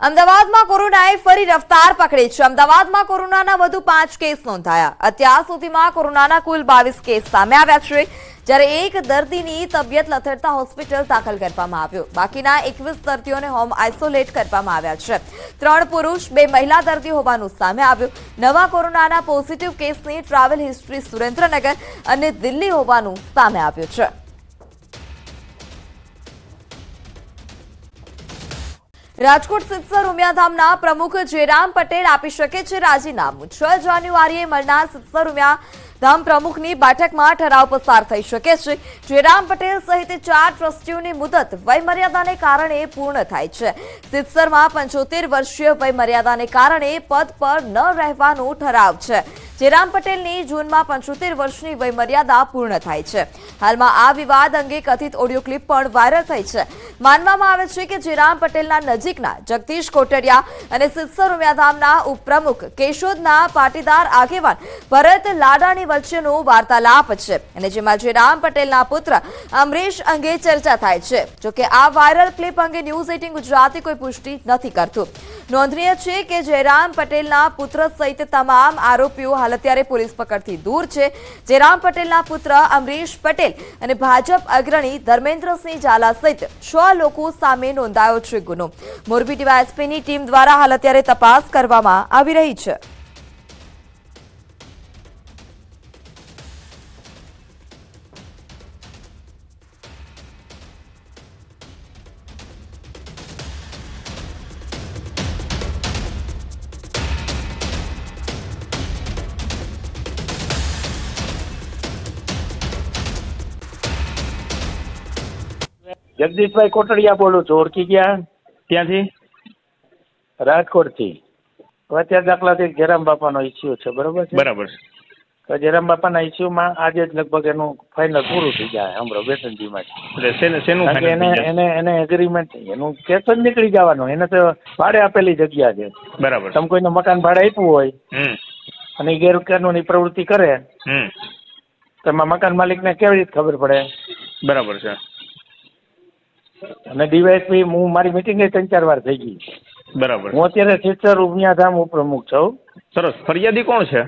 અમદાવાદમાં કોરોનાએ ફરી રફતાર પકડી છે। અમદાવાદમાં કોરોનાના વધુ 5 કેસ નોંધાયા। અત્યાર સુધીમાં કોરોનાના કુલ 22 કેસ સામે આવ્યા છે, જ્યારે એક દર્દીની તબિયત લથડતા હોસ્પિટલ દાખલ કરવામાં આવ્યો। બાકીના 21 દર્દીઓને હોમ આઇસોલેટ કરવામાં આવ્યા છે। 3 પુરુષ 2 મહિલા દર્દી હોવાનું સામે આવ્યું। નવા કોરોનાના પોઝિટિવ કેસની ટ્રાવેલ હિસ્ટ્રી સુરેન્દ્રનગર અને દિલ્હી હોવાનું સામે આવ્યું છે। રાજકોટ સિત્સર ઉમિયાધામના પ્રમુખ જયરામ પટેલ આપી શકે છે રાજીનામું। 6 જાન્યુઆરીએ મળનાર સિત્સર ઉમિયાધામ પ્રમુખની બેઠકમાં ઠરાવ પસાર થઈ શકે છે। જયરામ પટેલ સહિત 4 ટ્રસ્ટીઓની મુદત વયમર્યાદાને કારણે પૂર્ણ થાય છે। સિત્સરમાં 75 વર્ષીય વયમર્યાદાને કારણે પદ પર ન રહેવાનું ઠરાવ છે। જયરામ પટેલની જૂનમાં 75 વર્ષની વયમર્યાદા પૂર્ણ થાય છે। હાલમાં આ વિવાદ અંગે કથિત ઓડિયો ક્લિપ પણ વાયરલ થઈ છે। માનવામાં આવે છે કે જયરામ પટેલના નજીકના જગદીશ કોટડિયા અને સિત્સર ઉમિયાધામના ઉપપ્રમુખ કેશોદના પાટીદાર આગેવાન ભરત લાડાણી વચ્ચેનો વાર્તાલાપ છે, અને જેમાં જયરામ પટેલના પુત્ર અમરીશ અંગે ચર્ચા થાય છે। જોકે આ વાયરલ ક્લિપ અંગે ન્યૂઝ 18 ગુજરાતી કોઈ પુષ્ટિ નથી કરતું। નોંધનીય છે કે જયરામ પટેલના પુત્ર સહિત તમામ આરોપીઓ હાલ અત્યારે પોલીસ પકડથી દૂર છે। જયરામ પટેલના પુત્ર અમરીશ પટેલ અને ભાજપ અગ્રણી ધર્મેન્દ્રસિંહ ઝાલા સહિત 6 લોકો સામે નોંધાયો છે ગુનો। મોરબી ડીવાયએસપીની ટીમ દ્વારા હાલ અત્યારે તપાસ કરવામાં આવી રહી છે। જગદીશભાઈ કોટડિયા બોલું છું, ઓળખી ગયા? ક્યાંથી? રાજકોટથી। અત્યારે દાખલાથી જયરામ બાપાનો ઇસ્યુ છે, બરોબર છે? બરાબર છે। તો જયરામ બાપાના ઇસ્યુમાં આજે જ લગભગ એનું ફાઇનલ પૂરું થઈ જાય હમણાં 2 ત્રણ દિવસમાં જ। એટલે શેનું કારણ કે final થઈ જાય? એને એગ્રીમેન્ટ એનું કેસ જ નીકળી જવાનું। એને તો ભાડે આપેલી જગ્યા છે। બરાબર તમે કોઈને મકાન ભાડે આપ્યું હોય હમ અને એ ગેરકાનૂની પ્રવૃત્તિ કરે હમ તો એમાં મકાન માલિકને કેવી રીતે ખબર પડે? બરાબર છે। અને ડીવાયએસપી હું મારી મિટિંગ 3-4 વાર થઈ ગઈ। બરાબર હું અત્યારે સિત્સર ઉમિયાધામ ઉપપ્રમુખ છું। સરસ। ફરિયાદી કોણ છે?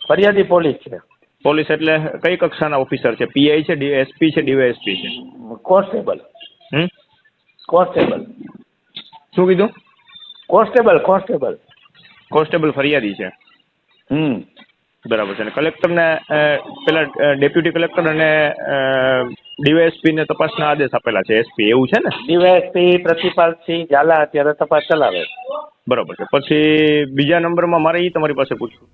ફરિયાદી પોલીસ છે। પોલીસ એટલે કઈ કક્ષાના ઓફિસર છે? પીઆઈ છે, એસપી છે, ડીવાયએસપી છે? કોન્સ્ટેબલ। હમ કોન્સ્ટેબલ શું કીધું? કોન્સ્ટેબલ કોન્સ્ટેબલ ફરિયાદી છે। બરાબર છે। અને કલેક્ટરને પેલા ડેપ્યુટી કલેક્ટર અને ડીવાયએસપી ને તપાસના આદેશ આપેલા છે, એસપી, એવું છે ને? ડીવાયએસપી પ્રતિપાલસિંહ ઝાલા અત્યારે તપાસ ચલાવે। બરાબર છે। પછી બીજા નંબરમાં મારે એ તમારી પાસે પૂછવું